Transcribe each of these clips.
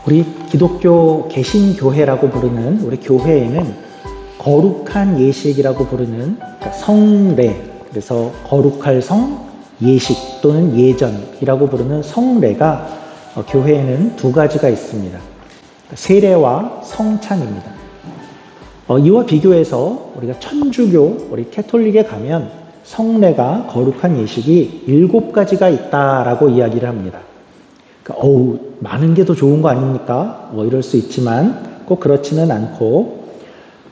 우리 기독교 개신교회라고 부르는 우리 교회에는 거룩한 예식이라고 부르는 성례, 그래서 거룩할 성, 예식 또는 예전이라고 부르는 성례가 교회에는 두 가지가 있습니다. 세례와 성찬입니다. 이와 비교해서 우리가 천주교, 우리 캐톨릭에 가면 성례가 거룩한 예식이 7가지가 있다라고 이야기를 합니다. 그러니까 많은 게 더 좋은 거 아닙니까? 이럴 수 있지만 꼭 그렇지는 않고,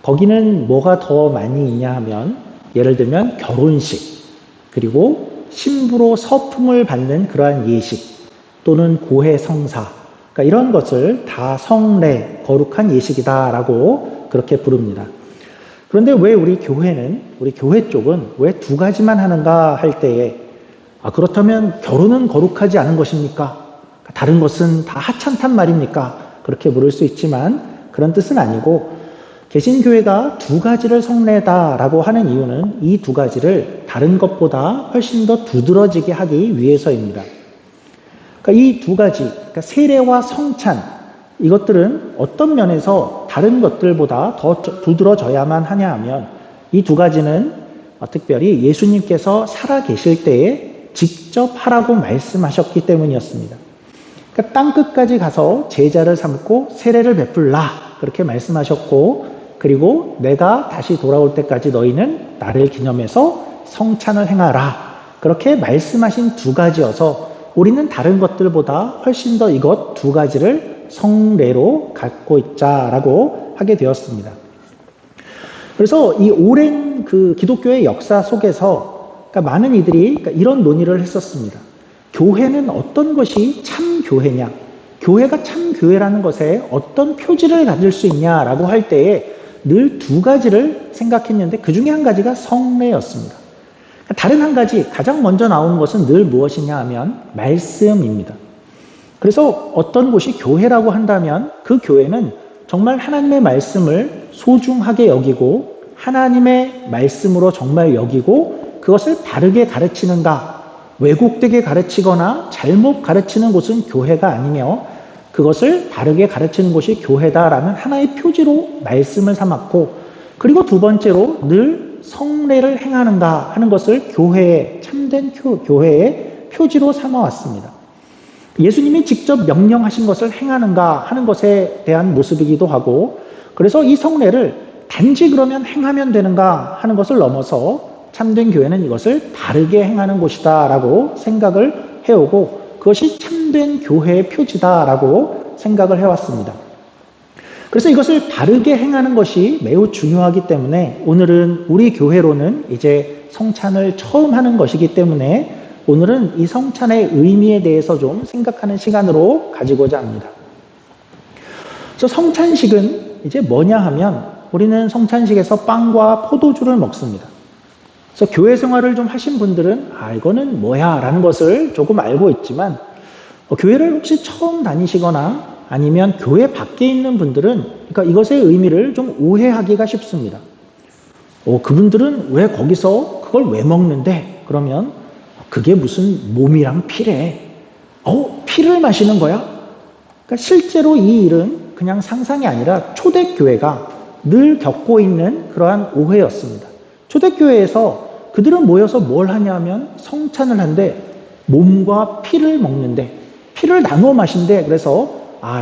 거기는 뭐가 더 많이 있냐 하면, 예를 들면 결혼식, 그리고 신부로 서품을 받는 그러한 예식, 또는 고해 성사, 그러니까 이런 것을 다 성례, 거룩한 예식이다라고 그렇게 부릅니다. 그런데 왜 우리 교회는, 우리 교회 쪽은 왜 2가지만 하는가 할 때에, 그렇다면 결혼은 거룩하지 않은 것입니까? 다른 것은 다 하찮단 말입니까? 그렇게 물을 수 있지만 그런 뜻은 아니고, 개신교회가 2가지를 성례다라고 하는 이유는 이 2가지를 다른 것보다 훨씬 더 두드러지게 하기 위해서입니다. 그러니까 이 2가지, 그러니까 세례와 성찬, 이것들은 어떤 면에서 다른 것들보다 더 두드러져야만 하냐 하면, 이 2가지는 특별히 예수님께서 살아 계실 때에 직접 하라고 말씀하셨기 때문이었습니다. 그러니까 땅끝까지 가서 제자를 삼고 세례를 베풀라, 그렇게 말씀하셨고, 그리고 내가 다시 돌아올 때까지 너희는 나를 기념해서 성찬을 행하라, 그렇게 말씀하신 2가지여서 우리는 다른 것들보다 훨씬 더 이것 2가지를 성례로 갖고 있자라고 하게 되었습니다. 그래서 이 오랜 그 기독교의 역사 속에서 많은 이들이 이런 논의를 했었습니다. 교회는 어떤 것이 참 교회냐? 교회가 참 교회라는 것에 어떤 표지를 가질 수 있냐라고 할 때에 늘 2가지를 생각했는데, 그 중에 한 가지가 성례였습니다. 다른 한 가지, 가장 먼저 나오는 것은 늘 무엇이냐 하면 말씀입니다. 그래서 어떤 곳이 교회라고 한다면 그 교회는 정말 하나님의 말씀을 소중하게 여기고, 하나님의 말씀으로 정말 여기고, 그것을 바르게 가르치는가, 왜곡되게 가르치거나 잘못 가르치는 곳은 교회가 아니며, 그것을 바르게 가르치는 곳이 교회다라는 하나의 표지로 말씀을 삼았고, 그리고 2번째로 늘 성례를 행하는가 하는 것을 교회의, 참된 교회의 표지로 삼아왔습니다. 예수님이 직접 명령하신 것을 행하는가 하는 것에 대한 모습이기도 하고, 그래서 이 성례를 단지 그러면 행하면 되는가 하는 것을 넘어서 참된 교회는 이것을 바르게 행하는 곳이다 라고 생각을 해오고, 그것이 참된 교회의 표지다라고 생각을 해왔습니다. 그래서 이것을 바르게 행하는 것이 매우 중요하기 때문에, 오늘은 우리 교회로는 이제 성찬을 처음 하는 것이기 때문에 오늘은 이 성찬의 의미에 대해서 좀 생각하는 시간으로 가지고자 합니다. 그래서 성찬식은 이제 뭐냐 하면, 우리는 성찬식에서 빵과 포도주를 먹습니다. 그래서 교회 생활을 좀 하신 분들은 이거는 뭐야 라는 것을 조금 알고 있지만, 교회를 혹시 처음 다니시거나 아니면 교회 밖에 있는 분들은 그러니까 이것의 의미를 좀 오해하기가 쉽습니다. 그분들은 왜 거기서 그걸 왜 먹는데? 그러면 그게 무슨 몸이랑 피래? 피를 마시는 거야? 그러니까 실제로 이 일은 그냥 상상이 아니라 초대교회가 늘 겪고 있는 그러한 오해였습니다. 초대교회에서 그들은 모여서 뭘 하냐면 성찬을 한데 몸과 피를 먹는데, 피를 나누어 마신대. 그래서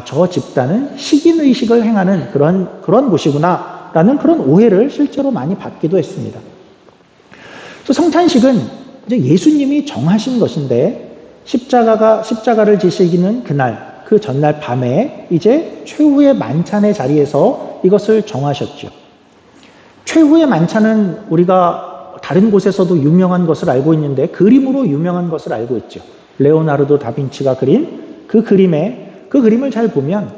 저 집단은 식인의식을 행하는 그런 곳이구나 라는 그런 오해를 실제로 많이 받기도 했습니다. 그래서 성찬식은 이제 예수님이 정하신 것인데, 십자가를 지시기는 그날, 그 전날 밤에 이제 최후의 만찬의 자리에서 이것을 정하셨죠. 최후의 만찬은 우리가 다른 곳에서도 유명한 것을 알고 있는데, 그림으로 유명한 것을 알고 있죠. 레오나르도 다빈치가 그린 그 그림을 잘 보면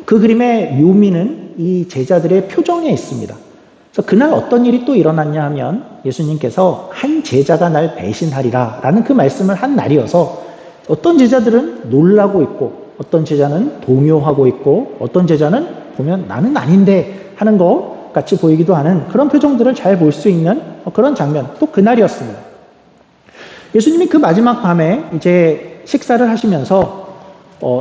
그 그림의 묘미는 이 제자들의 표정에 있습니다. 그래서 그날 어떤 일이 또 일어났냐 하면, 예수님께서 한 제자가 날 배신하리라 라는 그 말씀을 한 날이어서, 어떤 제자들은 놀라고 있고, 어떤 제자는 동요하고 있고, 어떤 제자는 보면 나는 아닌데 하는 것 같이 보이기도 하는 그런 표정들을 잘 볼 수 있는 그런 장면, 또 그날이었습니다. 예수님이 그 마지막 밤에 이제 식사를 하시면서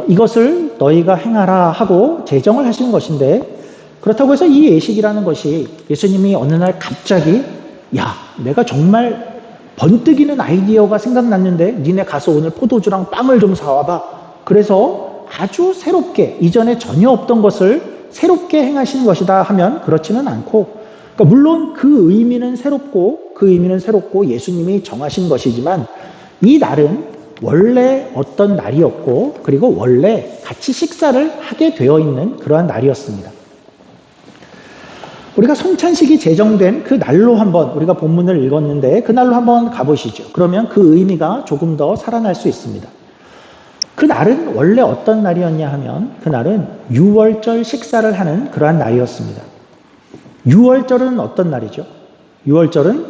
이것을 너희가 행하라 하고 제정을 하신 것인데, 그렇다고 해서 이 예식이라는 것이 예수님이 어느 날 갑자기 야, 내가 정말 번뜩이는 아이디어가 생각났는데 니네 가서 오늘 포도주랑 빵을 좀 사와봐. 그래서 아주 새롭게, 이전에 전혀 없던 것을 새롭게 행하신 것이다 하면 그렇지는 않고, 그러니까 물론 그 의미는 새롭고 예수님이 정하신 것이지만, 이 날은 원래 어떤 날이었고, 그리고 원래 같이 식사를 하게 되어 있는 그러한 날이었습니다. 우리가 성찬식이 제정된 그 날로 한번, 우리가 본문을 읽었는데 그 날로 한번 가보시죠. 그러면 그 의미가 조금 더 살아날 수 있습니다. 그 날은 원래 어떤 날이었냐 하면, 그 날은 유월절 식사를 하는 그러한 날이었습니다. 유월절은 어떤 날이죠? 유월절은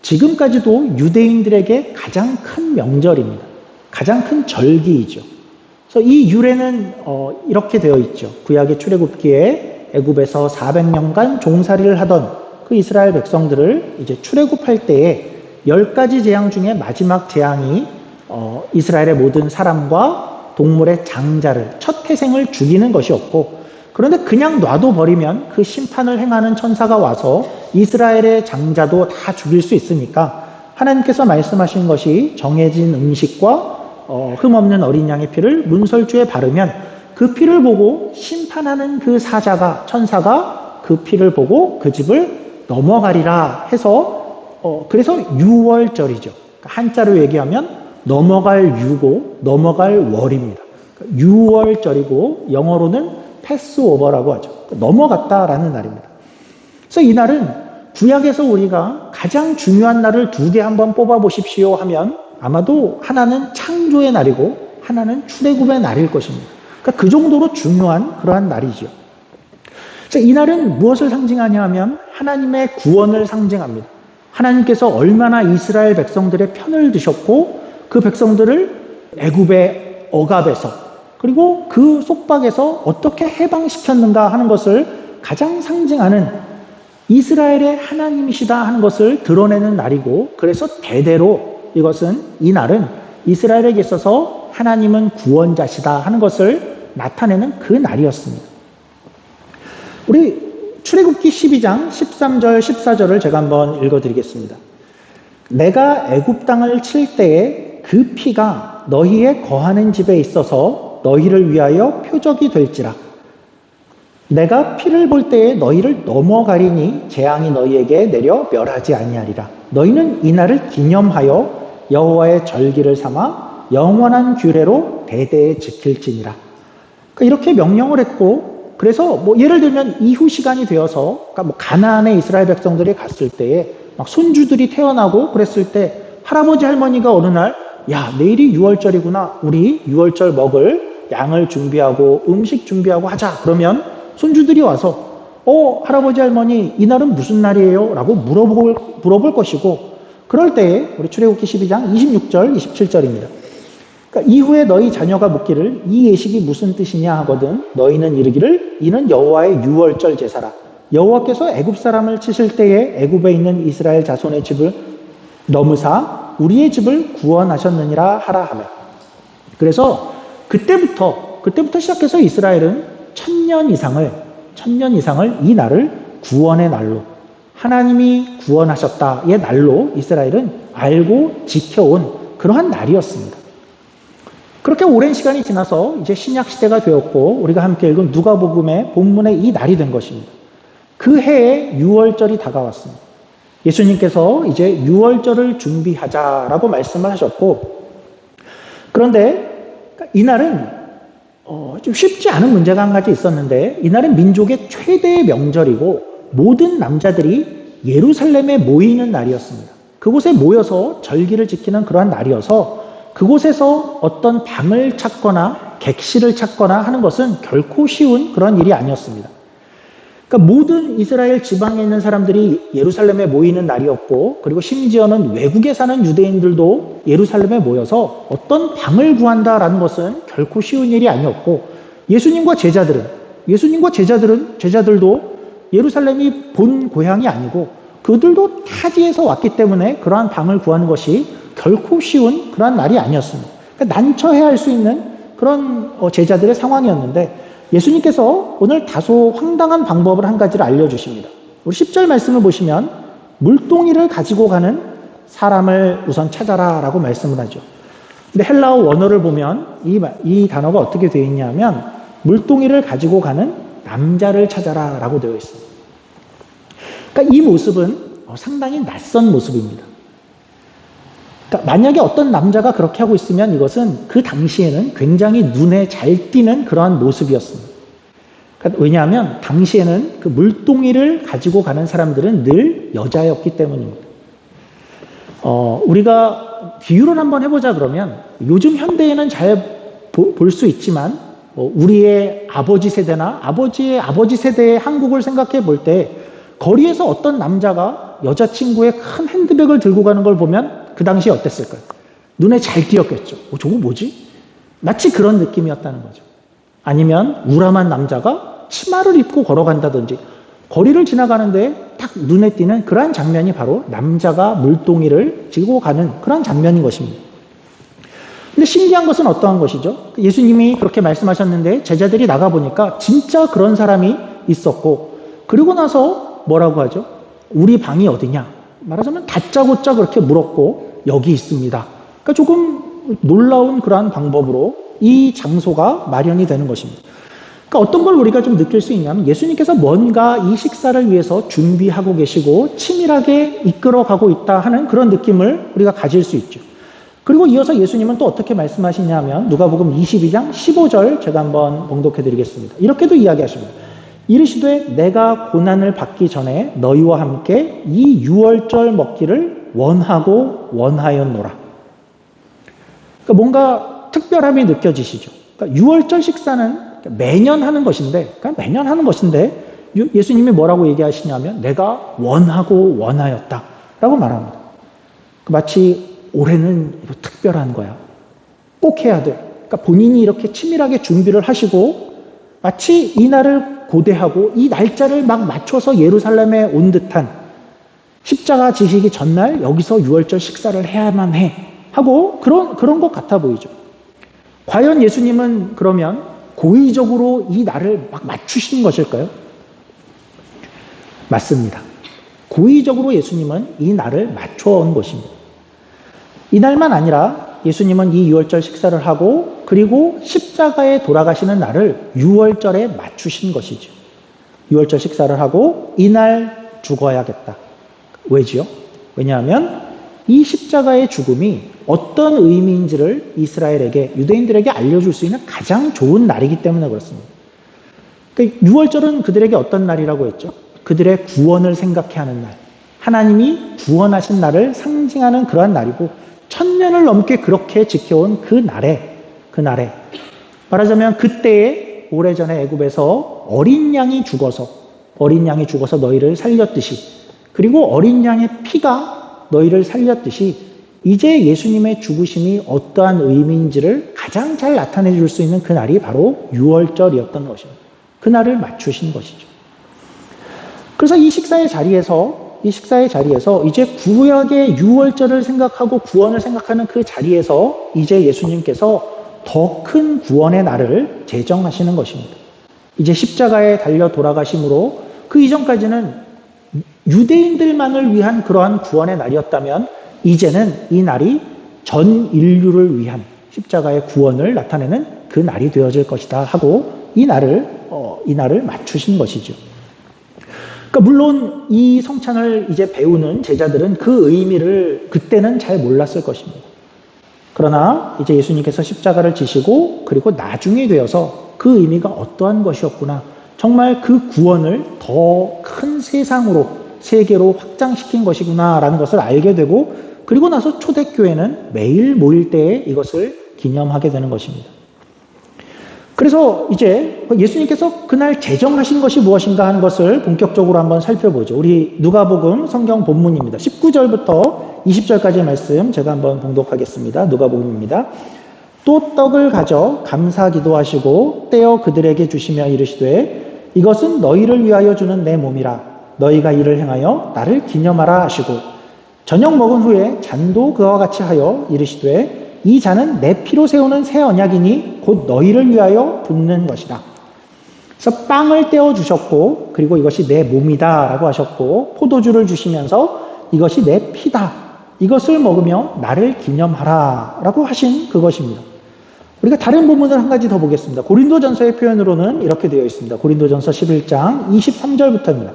지금까지도 유대인들에게 가장 큰 명절입니다. 가장 큰 절기이죠. 그래서 이 유래는 이렇게 되어 있죠. 구약의 출애굽기에 애굽에서 400년간 종살이를 하던 그 이스라엘 백성들을 이제 출애굽할 때에 10가지 재앙 중에 마지막 재앙이 이스라엘의 모든 사람과 동물의 장자를, 첫 태생을 죽이는 것이었고, 그런데 그냥 놔둬 버리면 그 심판을 행하는 천사가 와서 이스라엘의 장자도 다 죽일 수 있으니까 하나님께서 말씀하신 것이 정해진 음식과 흠없는 어린 양의 피를 문설주에 바르면 그 피를 보고 심판하는 그 천사가 그 피를 보고 그 집을 넘어가리라 해서, 그래서 유월절이죠. 한자로 얘기하면 넘어갈 유고 넘어갈 월입니다. 유월절이고 영어로는 패스오버라고 하죠. 넘어갔다라는 날입니다. 그래서 이 날은 구약에서 우리가 가장 중요한 날을 두 개 한번 뽑아 보십시오 하면 아마도 하나는 창조의 날이고 하나는 출애굽의 날일 것입니다. 그러니까 그 정도로 중요한 그러한 날이죠. 이 날은 무엇을 상징하냐 하면 하나님의 구원을 상징합니다. 하나님께서 얼마나 이스라엘 백성들의 편을 드셨고 그 백성들을 애굽의 억압에서, 그리고 그 속박에서 어떻게 해방시켰는가 하는 것을 가장 상징하는, 이스라엘의 하나님이시다 하는 것을 드러내는 날이고, 그래서 대대로 이 날은 이스라엘에게 있어서 하나님은 구원자시다 하는 것을 나타내는 그 날이었습니다. 우리 출애굽기 12장 13절 14절을 제가 한번 읽어드리겠습니다. 내가 애굽 땅을 칠 때에 그 피가 너희의 거하는 집에 있어서 너희를 위하여 표적이 될지라. 내가 피를 볼 때에 너희를 넘어가리니 재앙이 너희에게 내려 멸하지 아니하리라. 너희는 이 날을 기념하여 여호와의 절기를 삼아 영원한 규례로 대대에 지킬지니라. 그러니까 이렇게 명령을 했고, 그래서 예를 들면 이후 시간이 되어서, 그러니까 가나안에 이스라엘 백성들이 갔을 때에 막 손주들이 태어나고 그랬을 때 할아버지 할머니가 어느 날, 야, 내일이 유월절이구나, 우리 유월절 먹을 양을 준비하고 음식 준비하고 하자. 그러면 손주들이 와서 할아버지 할머니 이날은 무슨 날이에요? 라고 물어볼 것이고, 그럴 때에 우리 출애굽기 12장 26절 27절입니다. 그러니까 이후에 너희 자녀가 묻기를 이 예식이 무슨 뜻이냐 하거든 너희는 이르기를 이는 여호와의 유월절 제사라. 여호와께서 애굽 사람을 치실 때에 애굽에 있는 이스라엘 자손의 집을 넘으사 우리의 집을 구원하셨느니라 하라 하며. 그래서 그때부터 시작해서 이스라엘은 천년 이상을 이 날을 구원의 날로, 하나님이 구원하셨다의 날로 이스라엘은 알고 지켜온 그러한 날이었습니다. 그렇게 오랜 시간이 지나서 이제 신약 시대가 되었고 우리가 함께 읽은 누가복음의 본문의 이 날이 된 것입니다. 그 해에 유월절이 다가왔습니다. 예수님께서 이제 유월절을 준비하자라고 말씀을 하셨고, 그런데 이 날은 좀 쉽지 않은 문제가 한 가지 있었는데, 이날은 민족의 최대의 명절이고 모든 남자들이 예루살렘에 모이는 날이었습니다. 그곳에 모여서 절기를 지키는 그러한 날이어서 그곳에서 어떤 방을 찾거나 객실을 찾거나 하는 것은 결코 쉬운 그런 일이 아니었습니다. 그러니까 모든 이스라엘 지방에 있는 사람들이 예루살렘에 모이는 날이었고, 그리고 심지어는 외국에 사는 유대인들도 예루살렘에 모여서 어떤 방을 구한다라는 것은 결코 쉬운 일이 아니었고, 예수님과 제자들도 예루살렘이 본 고향이 아니고 그들도 타지에서 왔기 때문에 그러한 방을 구하는 것이 결코 쉬운 그러한 날이 아니었습니다. 그러니까 난처해할 수 있는 그런 제자들의 상황이었는데 예수님께서 오늘 다소 황당한 방법을 한 가지를 알려주십니다. 우리 10절 말씀을 보시면 물동이를 가지고 가는 사람을 우선 찾아라 라고 말씀을 하죠. 근데 헬라어 원어를 보면 이 단어가 어떻게 되어 있냐면 물동이를 가지고 가는 남자를 찾아라 라고 되어 있습니다. 그러니까 이 모습은 상당히 낯선 모습입니다. 그러니까 만약에 어떤 남자가 그렇게 하고 있으면 이것은 그 당시에는 굉장히 눈에 잘 띄는 그러한 모습이었습니다. 그러니까 왜냐하면 당시에는 그 물동이를 가지고 가는 사람들은 늘 여자였기 때문입니다. 우리가 비유를 한번 해보자 그러면 요즘 현대에는 잘 볼 수 있지만 우리의 아버지 세대나 아버지의 아버지 세대의 한국을 생각해 볼 때 거리에서 어떤 남자가 여자친구의 큰 핸드백을 들고 가는 걸 보면 그 당시에 어땠을까요? 눈에 잘 띄었겠죠. 저거 뭐지? 마치 그런 느낌이었다는 거죠. 아니면 우람한 남자가 치마를 입고 걸어간다든지 거리를 지나가는데 딱 눈에 띄는 그러한 장면이 바로 남자가 물동이를 지고 가는 그런 장면인 것입니다. 근데 신기한 것은 어떠한 것이죠? 예수님이 그렇게 말씀하셨는데 제자들이 나가보니까 진짜 그런 사람이 있었고 그리고 나서 뭐라고 하죠? 우리 방이 어디냐? 말하자면 다짜고짜 그렇게 물었고 여기 있습니다. 그러니까 조금 놀라운 그러한 방법으로 이 장소가 마련이 되는 것입니다. 그러니까 어떤 걸 우리가 좀 느낄 수 있냐면 예수님께서 뭔가 이 식사를 위해서 준비하고 계시고 치밀하게 이끌어가고 있다 하는 그런 느낌을 우리가 가질 수 있죠. 그리고 이어서 예수님은 또 어떻게 말씀하시냐면 누가복음 22장 15절 제가 한번 봉독해 드리겠습니다. 이렇게도 이야기하십니다. 이르시되 내가 고난을 받기 전에 너희와 함께 이 유월절 먹기를 원하고 원하였노라. 그러니까 뭔가 특별함이 느껴지시죠. 그러니까 유월절 식사는 매년 하는 것인데, 예수님이 뭐라고 얘기하시냐면 내가 원하고 원하였다라고 말합니다. 마치 올해는 특별한 거야. 꼭 해야 돼. 그러니까 본인이 이렇게 치밀하게 준비를 하시고 마치 이 날을 고대하고 이 날짜를 막 맞춰서 예루살렘에 온 듯한 십자가 지시기 전날 여기서 유월절 식사를 해야만 해 하고 그런 것 같아 보이죠. 과연 예수님은 그러면 고의적으로 이 날을 막 맞추신 것일까요? 맞습니다. 고의적으로 예수님은 이 날을 맞춰온 것입니다. 이 날만 아니라 예수님은 이 유월절 식사를 하고 그리고 십자가에 돌아가시는 날을 유월절에 맞추신 것이죠. 유월절 식사를 하고 이날 죽어야겠다. 왜지요? 왜냐하면 이 십자가의 죽음이 어떤 의미인지를 이스라엘에게, 유대인들에게 알려줄 수 있는 가장 좋은 날이기 때문에 그렇습니다. 그러니까 유월절은 그들에게 어떤 날이라고 했죠? 그들의 구원을 생각해 하는 날. 하나님이 구원하신 날을 상징하는 그러한 날이고 1000년을 넘게 그렇게 지켜온 그 날에 말하자면 그때에 오래전에 애굽에서 어린 양이 죽어서 너희를 살렸듯이 그리고 어린 양의 피가 너희를 살렸듯이 이제 예수님의 죽으심이 어떠한 의미인지를 가장 잘 나타내 줄 수 있는 그 날이 바로 유월절이었던 것입니다. 그 날을 맞추신 것이죠. 그래서 이 식사의 자리에서 이제 구약의 유월절을 생각하고 구원을 생각하는 그 자리에서 이제 예수님께서 더 큰 구원의 날을 제정하시는 것입니다. 이제 십자가에 달려 돌아가심으로 그 이전까지는 유대인들만을 위한 그러한 구원의 날이었다면 이제는 이 날이 전 인류를 위한 십자가의 구원을 나타내는 그 날이 되어질 것이다 하고 이 날을 맞추신 것이죠. 그러니까 물론 이 성찬을 이제 배우는 제자들은 그 의미를 그때는 잘 몰랐을 것입니다. 그러나 이제 예수님께서 십자가를 지시고 그리고 나중에 되어서 그 의미가 어떠한 것이었구나. 정말 그 구원을 더 큰 세계로 확장시킨 것이구나라는 것을 알게 되고 그리고 나서 초대교회는 매일 모일 때에 이것을 기념하게 되는 것입니다. 그래서 이제 예수님께서 그날 제정하신 것이 무엇인가 하는 것을 본격적으로 한번 살펴보죠. 우리 누가복음 성경 본문입니다. 19절부터 20절까지의 말씀 제가 한번 봉독하겠습니다. 누가복음입니다. 또 떡을 가져 감사 기도하시고 떼어 그들에게 주시며 이르시되 이것은 너희를 위하여 주는 내 몸이라 너희가 이를 행하여 나를 기념하라 하시고 저녁 먹은 후에 잔도 그와 같이 하여 이르시되 이 잔은 내 피로 세우는 새 언약이니 곧 너희를 위하여 붓는 것이다. 그래서 빵을 떼어 주셨고, 그리고 이것이 내 몸이다 라고 하셨고, 포도주를 주시면서 이것이 내 피다, 이것을 먹으며 나를 기념하라 라고 하신 그것입니다. 우리가 다른 부분을 한 가지 더 보겠습니다. 고린도전서의 표현으로는 이렇게 되어 있습니다. 고린도전서 11장 23절부터입니다.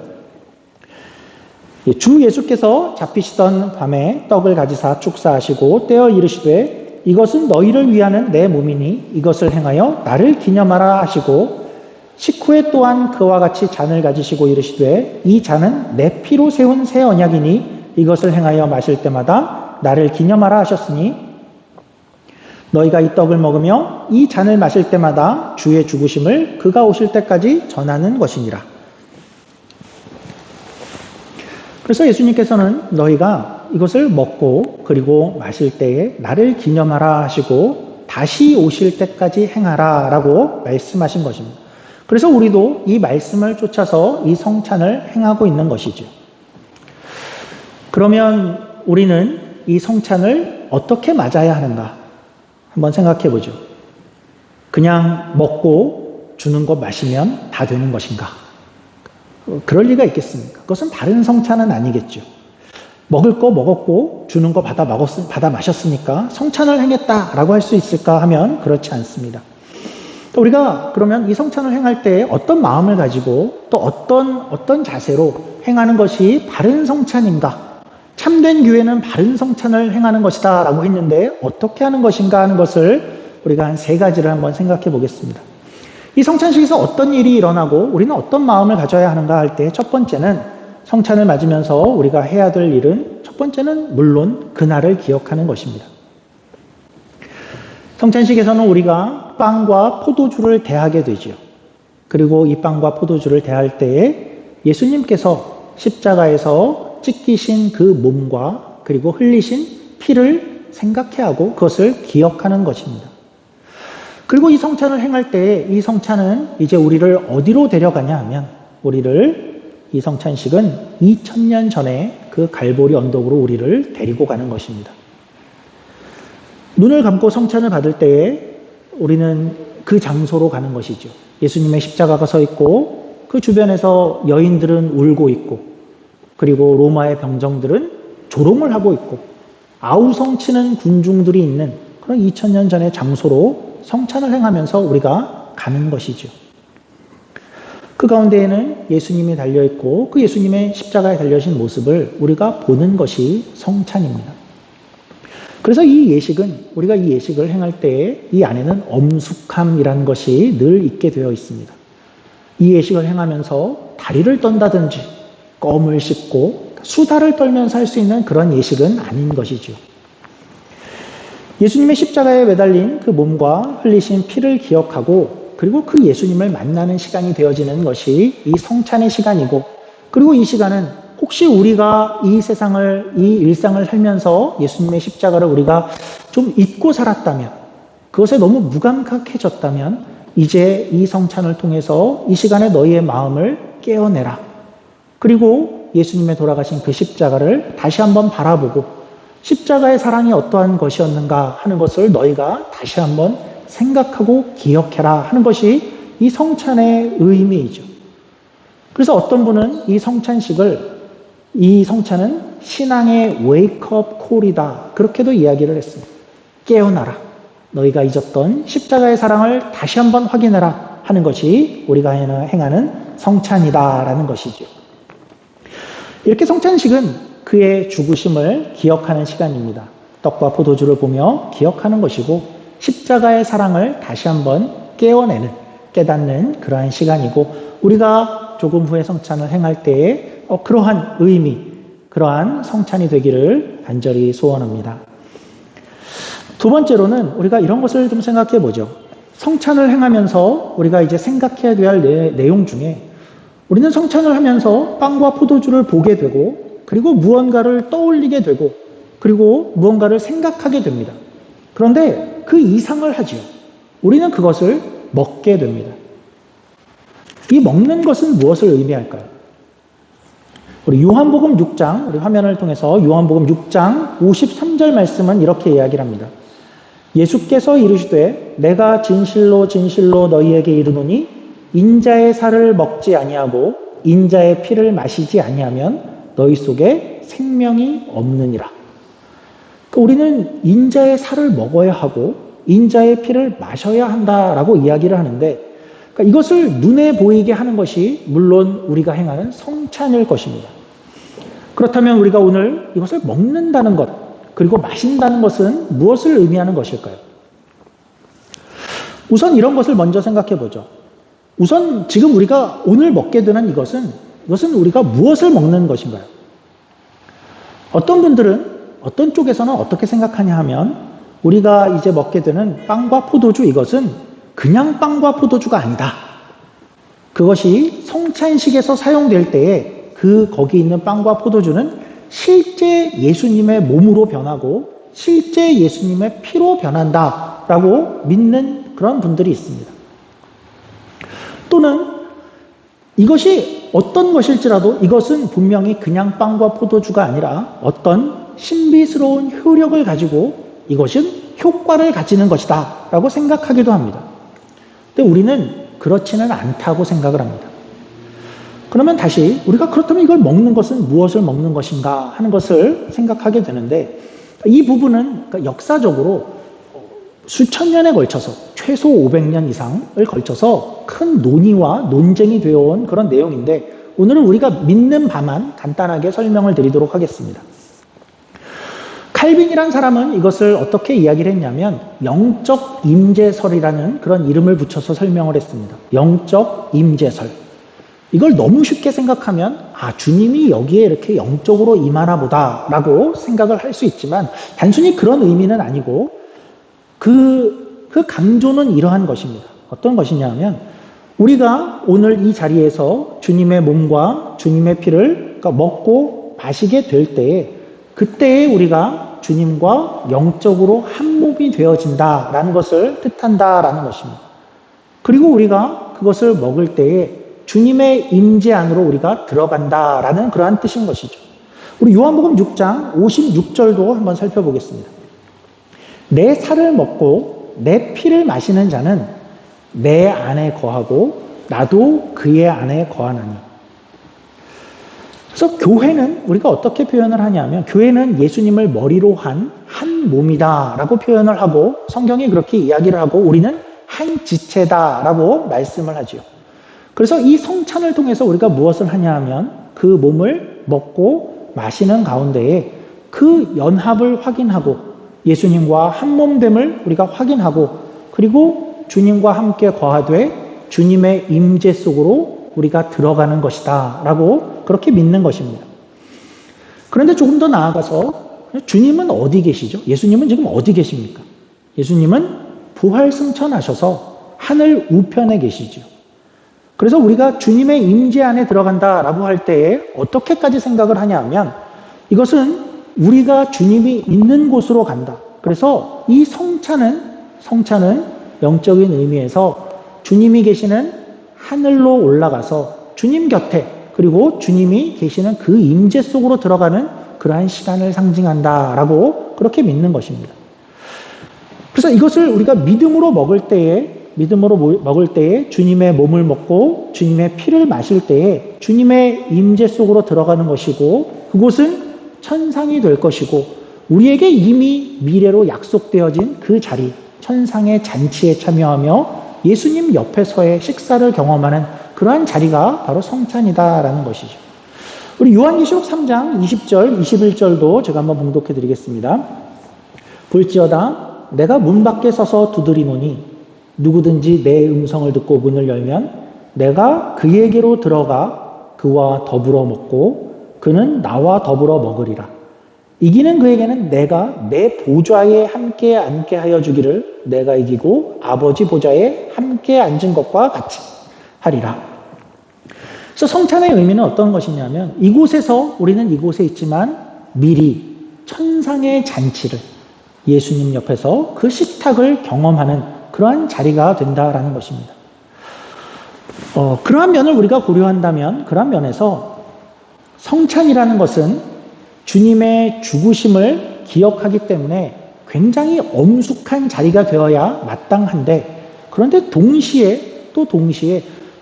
주 예수께서 잡히시던 밤에 떡을 가지사 축사하시고 떼어 이르시되 이것은 너희를 위하는 내 몸이니 이것을 행하여 나를 기념하라 하시고, 식후에 또한 그와 같이 잔을 가지시고 이르시되 이 잔은 내 피로 세운 새 언약이니 이것을 행하여 마실 때마다 나를 기념하라 하셨으니, 너희가 이 떡을 먹으며 이 잔을 마실 때마다 주의 죽으심을 그가 오실 때까지 전하는 것이니라. 그래서 예수님께서는 너희가 이것을 먹고 그리고 마실 때에 나를 기념하라 하시고 다시 오실 때까지 행하라 라고 말씀하신 것입니다. 그래서 우리도 이 말씀을 쫓아서 이 성찬을 행하고 있는 것이죠. 그러면 우리는 이 성찬을 어떻게 맞아야 하는가 한번 생각해 보죠. 그냥 먹고 주는 것 마시면 다 되는 것인가? 그럴 리가 있겠습니까? 그것은 바른 성찬은 아니겠죠. 먹을 거 먹었고 주는 거 받아 마셨으니까 성찬을 행했다라고 할 수 있을까 하면 그렇지 않습니다. 우리가 그러면 이 성찬을 행할 때 어떤 마음을 가지고 또 어떤 자세로 행하는 것이 바른 성찬인가? 참된 교회는 바른 성찬을 행하는 것이다 라고 했는데 어떻게 하는 것인가 하는 것을 우리가 한 3가지를 한번 생각해 보겠습니다. 이 성찬식에서 어떤 일이 일어나고 우리는 어떤 마음을 가져야 하는가 할 때 첫 번째는, 성찬을 맞으면서 우리가 해야 될 일은 첫 번째는 물론 그날을 기억하는 것입니다. 성찬식에서는 우리가 빵과 포도주를 대하게 되죠. 그리고 이 빵과 포도주를 대할 때에 예수님께서 십자가에서 찢기신 그 몸과 그리고 흘리신 피를 생각해 하고 그것을 기억하는 것입니다. 그리고 이 성찬을 행할 때 이 성찬은 이제 우리를 어디로 데려가냐 하면, 이 성찬식은 2000년 전에 그 갈보리 언덕으로 우리를 데리고 가는 것입니다. 눈을 감고 성찬을 받을 때에 우리는 그 장소로 가는 것이죠. 예수님의 십자가가 서 있고 그 주변에서 여인들은 울고 있고, 그리고 로마의 병정들은 조롱을 하고 있고 아우성치는 군중들이 있는 그런 2000년 전의 장소로 성찬을 행하면서 우리가 가는 것이죠. 그 가운데에는 예수님이 달려있고 그 예수님의 십자가에 달려진 모습을 우리가 보는 것이 성찬입니다. 그래서 우리가 이 예식을 행할 때에 이 안에는 엄숙함이라는 것이 늘 있게 되어 있습니다. 이 예식을 행하면서 다리를 떤다든지 껌을 씹고 수다를 떨면서 할 수 있는 그런 예식은 아닌 것이죠. 예수님의 십자가에 매달린 그 몸과 흘리신 피를 기억하고 그리고 그 예수님을 만나는 시간이 되어지는 것이 이 성찬의 시간이고, 그리고 이 시간은 혹시 우리가 이 일상을 살면서 예수님의 십자가를 우리가 좀 잊고 살았다면, 그것에 너무 무감각해졌다면 이제 이 성찬을 통해서 이 시간에 너희의 마음을 깨어내라. 그리고 예수님의 돌아가신 그 십자가를 다시 한번 바라보고 십자가의 사랑이 어떠한 것이었는가 하는 것을 너희가 다시 한번 생각하고 기억해라 하는 것이 이 성찬의 의미이죠. 그래서 어떤 분은 이 성찬은 신앙의 웨이크업 콜이다, 그렇게도 이야기를 했습니다. 깨어나라. 너희가 잊었던 십자가의 사랑을 다시 한번 확인해라 하는 것이 우리가 행하는 성찬이다라는 것이죠. 이렇게 성찬식은 그의 죽으심을 기억하는 시간입니다. 떡과 포도주를 보며 기억하는 것이고 십자가의 사랑을 다시 한번 깨닫는 그러한 시간이고, 우리가 조금 후에 성찬을 행할 때에 그러한 의미, 그러한 성찬이 되기를 간절히 소원합니다. 두 번째로는 우리가 이런 것을 좀 생각해 보죠. 성찬을 행하면서 우리가 이제 생각해야 될 내용 중에, 우리는 성찬을 하면서 빵과 포도주를 보게 되고 그리고 무언가를 떠올리게 되고 그리고 무언가를 생각하게 됩니다. 그런데 그 이상을 하지요. 우리는 그것을 먹게 됩니다. 이 먹는 것은 무엇을 의미할까요? 우리 요한복음 6장, 우리 화면을 통해서 요한복음 6장 53절 말씀은 이렇게 이야기를 합니다. 예수께서 이르시되 내가 진실로 진실로 너희에게 이르노니 인자의 살을 먹지 아니하고 인자의 피를 마시지 아니하면 너희 속에 생명이 없느니라. 그러니까 우리는 인자의 살을 먹어야 하고 인자의 피를 마셔야 한다라고 이야기를 하는데, 그러니까 이것을 눈에 보이게 하는 것이 물론 우리가 행하는 성찬일 것입니다. 그렇다면 우리가 오늘 이것을 먹는다는 것, 그리고 마신다는 것은 무엇을 의미하는 것일까요? 우선 이런 것을 먼저 생각해 보죠. 우선 지금 우리가 오늘 먹게 되는 이것은 우리가 무엇을 먹는 것인가요? 어떤 분들은 어떤 쪽에서는 어떻게 생각하냐 하면 우리가 이제 먹게 되는 빵과 포도주, 이것은 그냥 빵과 포도주가 아니다. 그것이 성찬식에서 사용될 때에 거기 있는 빵과 포도주는 실제 예수님의 몸으로 변하고 실제 예수님의 피로 변한다라고 믿는 그런 분들이 있습니다. 또는 이것이 어떤 것일지라도 이것은 분명히 그냥 빵과 포도주가 아니라 어떤 신비스러운 효력을 가지고 이것은 효과를 가지는 것이다 라고 생각하기도 합니다. 근데 우리는 그렇지는 않다고 생각을 합니다. 그러면 다시 우리가 그렇다면 이걸 먹는 것은 무엇을 먹는 것인가 하는 것을 생각하게 되는데, 이 부분은 역사적으로 수천 년에 걸쳐서 최소 500년 이상을 걸쳐서 큰 논의와 논쟁이 되어온 그런 내용인데, 오늘은 우리가 믿는 바만 간단하게 설명을 드리도록 하겠습니다. 칼빈이란 사람은 이것을 어떻게 이야기를 했냐면 영적 임재설이라는 그런 이름을 붙여서 설명을 했습니다. 영적 임재설. 이걸 너무 쉽게 생각하면 주님이 여기에 이렇게 영적으로 임하나 보다 라고 생각을 할 수 있지만, 단순히 그런 의미는 아니고 그 강조는 이러한 것입니다. 어떤 것이냐면 우리가 오늘 이 자리에서 주님의 몸과 주님의 피를 먹고 마시게 될 때에, 그때에 우리가 주님과 영적으로 한 몸이 되어진다라는 것을 뜻한다라는 것입니다. 그리고 우리가 그것을 먹을 때에 주님의 임재 안으로 우리가 들어간다라는 그러한 뜻인 것이죠. 우리 요한복음 6장 56절도 한번 살펴보겠습니다. 내 살을 먹고 내 피를 마시는 자는 내 안에 거하고 나도 그의 안에 거하나니. 그래서 교회는 우리가 어떻게 표현을 하냐면, 교회는 예수님을 머리로 한 몸이다 라고 표현을 하고, 성경이 그렇게 이야기를 하고, 우리는 한 지체다 라고 말씀을 하죠. 그래서 이 성찬을 통해서 우리가 무엇을 하냐 하면 그 몸을 먹고 마시는 가운데에 그 연합을 확인하고 예수님과 한 몸됨을 우리가 확인하고, 그리고 주님과 함께 거하되 주님의 임재 속으로 우리가 들어가는 것이다 라고 그렇게 믿는 것입니다. 그런데 조금 더 나아가서 주님은 어디 계시죠? 예수님은 지금 어디 계십니까? 예수님은 부활 승천하셔서 하늘 우편에 계시죠. 그래서 우리가 주님의 임재 안에 들어간다라고 할 때에 어떻게까지 생각을 하냐 하면, 이것은 우리가 주님이 있는 곳으로 간다. 그래서 이 성찬은 영적인 의미에서 주님이 계시는 하늘로 올라가서 주님 곁에, 그리고 주님이 계시는 그 임재 속으로 들어가는 그러한 시간을 상징한다라고 그렇게 믿는 것입니다. 그래서 이것을 우리가 믿음으로 먹을 때에 주님의 몸을 먹고 주님의 피를 마실 때에 주님의 임재 속으로 들어가는 것이고, 그곳은 천상이 될 것이고, 우리에게 이미 미래로 약속되어진 그 자리, 천상의 잔치에 참여하며 예수님 옆에서의 식사를 경험하는 그러한 자리가 바로 성찬이다라는 것이죠. 우리 요한계시록 3장 20절, 21절도 제가 한번 봉독해 드리겠습니다. 볼지어다 내가 문 밖에 서서 두드리노니 누구든지 내 음성을 듣고 문을 열면 내가 그에게로 들어가 그와 더불어 먹고 그는 나와 더불어 먹으리라. 이기는 그에게는 내가 내 보좌에 함께 앉게 하여 주기를 내가 이기고 아버지 보좌에 함께 앉은 것과 같이 하리라. 그래서 성찬의 의미는 어떤 것이냐면, 우리는 이곳에 있지만 미리 천상의 잔치를, 예수님 옆에서 그 식탁을 경험하는 그러한 자리가 된다라는 것입니다. 그러한 면을 우리가 고려한다면, 그러한 면에서 성찬이라는 것은 주님의 죽으심을 기억하기 때문에 굉장히 엄숙한 자리가 되어야 마땅한데, 그런데 동시에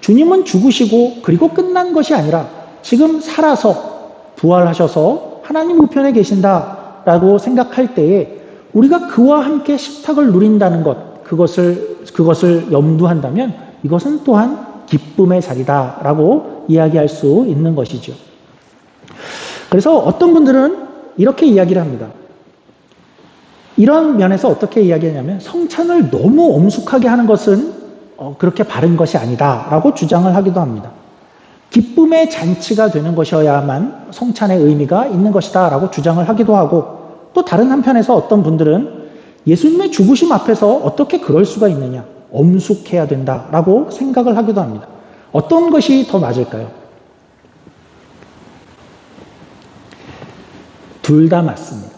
주님은 죽으시고 그리고 끝난 것이 아니라 지금 살아서 부활하셔서 하나님 우편에 계신다라고 생각할 때에 우리가 그와 함께 식탁을 누린다는 것, 그것을 염두한다면 이것은 또한 기쁨의 자리다라고 이야기할 수 있는 것이죠. 그래서 어떤 분들은 이렇게 이야기를 합니다. 이런 면에서 어떻게 이야기하냐면 성찬을 너무 엄숙하게 하는 것은 그렇게 바른 것이 아니다라고 주장을 하기도 합니다. 기쁨의 잔치가 되는 것이어야만 성찬의 의미가 있는 것이다라고 주장을 하기도 하고, 또 다른 한편에서 어떤 분들은 예수님의 죽으심 앞에서 어떻게 그럴 수가 있느냐, 엄숙해야 된다라고 생각을 하기도 합니다. 어떤 것이 더 맞을까요? 둘 다 맞습니다.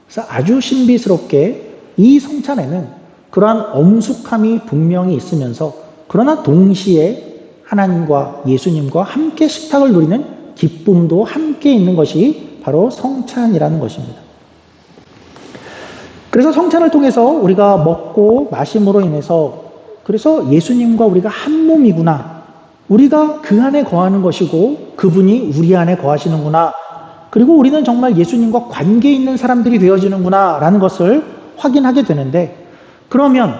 그래서 아주 신비스럽게 이 성찬에는 그러한 엄숙함이 분명히 있으면서, 그러나 동시에 하나님과 예수님과 함께 식탁을 누리는 기쁨도 함께 있는 것이 바로 성찬이라는 것입니다. 그래서 성찬을 통해서 우리가 먹고 마심으로 인해서, 그래서 예수님과 우리가 한 몸이구나, 우리가 그 안에 거하는 것이고 그분이 우리 안에 거하시는구나, 그리고 우리는 정말 예수님과 관계 있는 사람들이 되어지는구나 라는 것을 확인하게 되는데, 그러면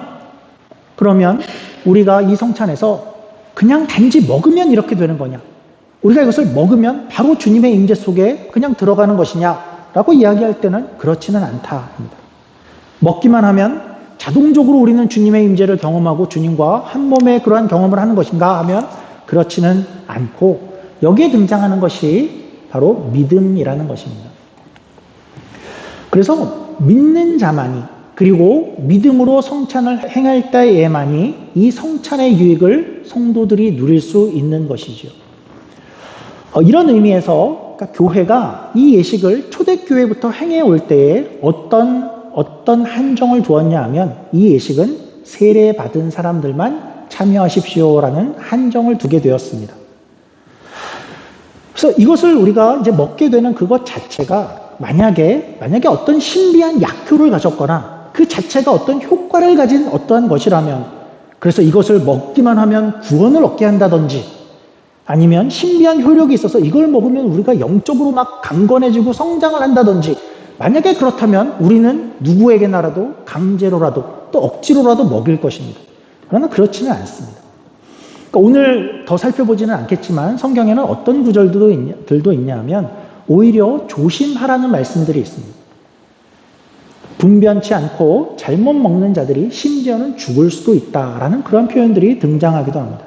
우리가 이 성찬에서 그냥 단지 먹으면 이렇게 되는 거냐, 우리가 이것을 먹으면 바로 주님의 임재 속에 그냥 들어가는 것이냐라고 이야기할 때는 그렇지는 않다 합니다. 먹기만 하면 자동적으로 우리는 주님의 임재를 경험하고 주님과 한 몸의 그러한 경험을 하는 것인가 하면 그렇지는 않고, 여기에 등장하는 것이 바로 믿음이라는 것입니다. 그래서 믿는 자만이, 그리고 믿음으로 성찬을 행할 때에만이 이 성찬의 유익을 성도들이 누릴 수 있는 것이죠. 이런 의미에서 그러니까 교회가 이 예식을 초대교회부터 행해 올 때에 어떤 한정을 두었냐 하면, 이 예식은 세례받은 사람들만 참여하십시오라는 한정을 두게 되었습니다. 그래서 이것을 우리가 이제 먹게 되는 그것 자체가 만약에 어떤 신비한 약효를 가졌거나 그 자체가 어떤 효과를 가진 어떠한 것이라면, 그래서 이것을 먹기만 하면 구원을 얻게 한다든지, 아니면 신비한 효력이 있어서 이걸 먹으면 우리가 영적으로 막 강건해지고 성장을 한다든지, 만약에 그렇다면 우리는 누구에게나라도 강제로라도 또 억지로라도 먹일 것입니다. 그러나 그렇지는 않습니다. 그러니까 오늘 더 살펴보지는 않겠지만 성경에는 어떤 구절들도 있냐면 오히려 조심하라는 말씀들이 있습니다. 분변치 않고 잘못 먹는 자들이 심지어는 죽을 수도 있다라는 그런 표현들이 등장하기도 합니다.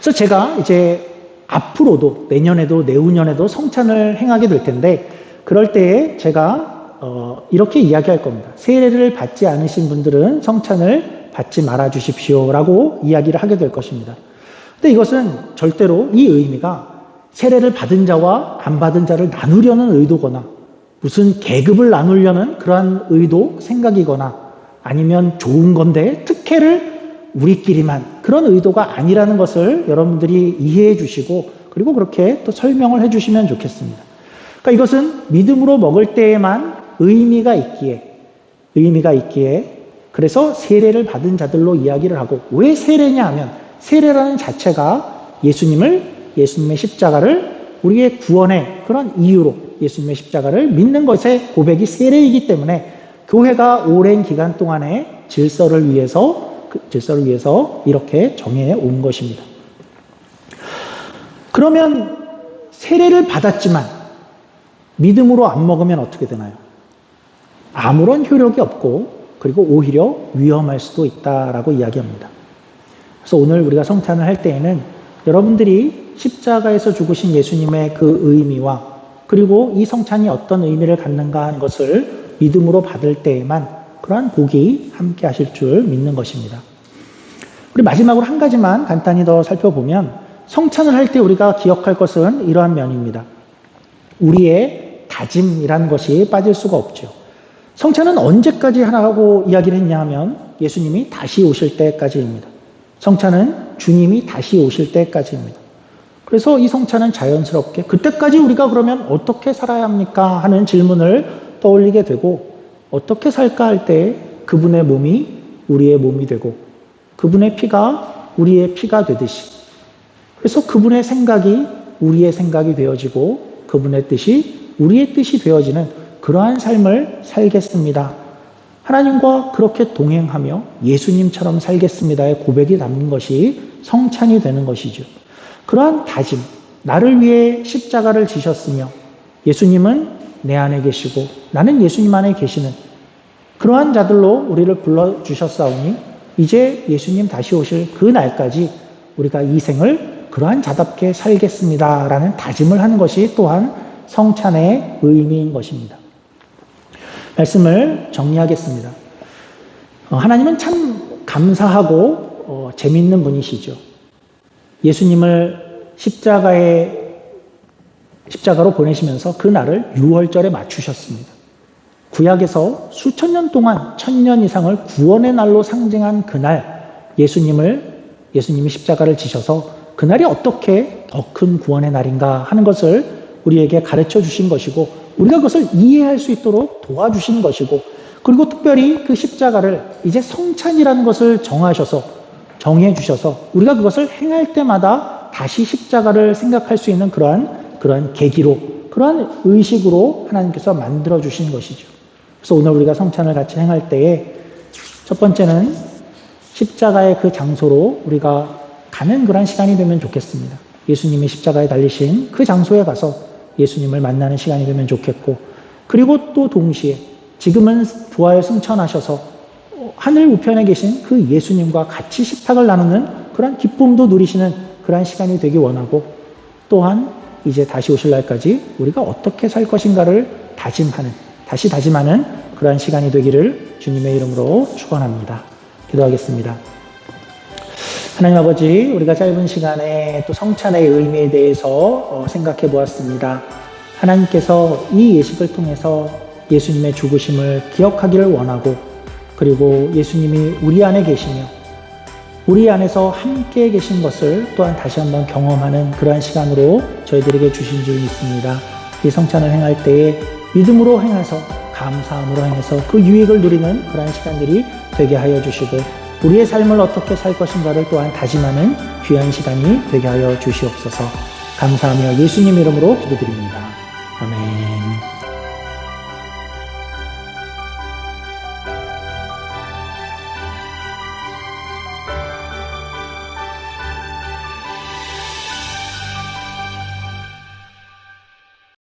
그래서 제가 이제 앞으로도 내년에도 내후년에도 성찬을 행하게 될 텐데, 그럴 때에 제가 이렇게 이야기할 겁니다. 세례를 받지 않으신 분들은 성찬을 받지 말아 주십시오라고 이야기를 하게 될 것입니다. 근데 이것은 절대로 이 의미가 세례를 받은 자와 안 받은 자를 나누려는 의도거나 무슨 계급을 나누려는 그러한 의도, 생각이거나 아니면 좋은 건데 특혜를 우리끼리만, 그런 의도가 아니라는 것을 여러분들이 이해해 주시고, 그리고 그렇게 또 설명을 해 주시면 좋겠습니다. 그러니까 이것은 믿음으로 먹을 때에만 의미가 있기에 그래서 세례를 받은 자들로 이야기를 하고, 왜 세례냐 하면 세례라는 자체가 예수님의 십자가를 우리의 구원의 그런 이유로 예수님의 십자가를 믿는 것의 고백이 세례이기 때문에 교회가 오랜 기간 동안의 질서를 위해서 이렇게 정해 온 것입니다. 그러면 세례를 받았지만 믿음으로 안 먹으면 어떻게 되나요? 아무런 효력이 없고 그리고 오히려 위험할 수도 있다라고 이야기합니다. 그래서 오늘 우리가 성찬을 할 때에는 여러분들이 십자가에서 죽으신 예수님의 그 의미와 그리고 이 성찬이 어떤 의미를 갖는가 하는 것을 믿음으로 받을 때에만 그러한 복이 함께 하실 줄 믿는 것입니다. 우리 마지막으로 한 가지만 간단히 더 살펴보면, 성찬을 할 때 우리가 기억할 것은 이러한 면입니다. 우리의 다짐이라는 것이 빠질 수가 없죠. 성찬은 언제까지 하라고 이야기를 했냐 하면 예수님이 다시 오실 때까지입니다. 성찬은 주님이 다시 오실 때까지입니다. 그래서 이 성찬은 자연스럽게 그때까지 우리가 그러면 어떻게 살아야 합니까? 하는 질문을 떠올리게 되고, 어떻게 살까 할 때 그분의 몸이 우리의 몸이 되고 그분의 피가 우리의 피가 되듯이, 그래서 그분의 생각이 우리의 생각이 되어지고 그분의 뜻이 우리의 뜻이 되어지는 그러한 삶을 살겠습니다. 하나님과 그렇게 동행하며 예수님처럼 살겠습니다의 고백이 담긴 것이 성찬이 되는 것이죠. 그러한 다짐, 나를 위해 십자가를 지셨으며 예수님은 내 안에 계시고 나는 예수님 안에 계시는 그러한 자들로 우리를 불러주셨사오니 이제 예수님 다시 오실 그 날까지 우리가 이 생을 그러한 자답게 살겠습니다 라는 다짐을 하는 것이 또한 성찬의 의미인 것입니다. 말씀을 정리하겠습니다. 하나님은 참 감사하고 재미있는 분이시죠. 예수님을 십자가로 보내시면서 그 날을 유월절에 맞추셨습니다. 구약에서 수천 년 동안 1000년 이상을 구원의 날로 상징한 그날 예수님이 십자가를 지셔서 그날이 어떻게 더 큰 구원의 날인가 하는 것을 우리에게 가르쳐 주신 것이고 우리가 그것을 이해할 수 있도록 도와주신 것이고, 그리고 특별히 그 십자가를 이제 성찬이라는 것을 정해 주셔서 우리가 그것을 행할 때마다 다시 십자가를 생각할 수 있는 그러한 계기로, 그러한 의식으로 하나님께서 만들어 주신 것이죠. 그래서 오늘 우리가 성찬을 같이 행할 때에 첫 번째는 십자가의 그 장소로 우리가 가는 그런 시간이 되면 좋겠습니다. 예수님이 십자가에 달리신 그 장소에 가서 예수님을 만나는 시간이 되면 좋겠고, 그리고 또 동시에 지금은 부활 승천하셔서 하늘 우편에 계신 그 예수님과 같이 식탁을 나누는 그런 기쁨도 누리시는 그런 시간이 되기 원하고, 또한 이제 다시 오실 날까지 우리가 어떻게 살 것인가를 다시 다짐하는 그러한 시간이 되기를 주님의 이름으로 축원합니다. 기도하겠습니다. 하나님 아버지, 우리가 짧은 시간에 또 성찬의 의미에 대해서 생각해 보았습니다. 하나님께서 이 예식을 통해서 예수님의 죽으심을 기억하기를 원하고, 그리고 예수님이 우리 안에 계시며 우리 안에서 함께 계신 것을 또한 다시 한번 경험하는 그러한 시간으로 저희들에게 주신 줄 믿습니다. 이 성찬을 행할 때에 믿음으로 행해서, 감사함으로 행해서 그 유익을 누리는 그러한 시간들이 되게 하여 주시고, 우리의 삶을 어떻게 살 것인가를 또한 다짐하는 귀한 시간이 되게 하여 주시옵소서. 감사하며 예수님 이름으로 기도드립니다.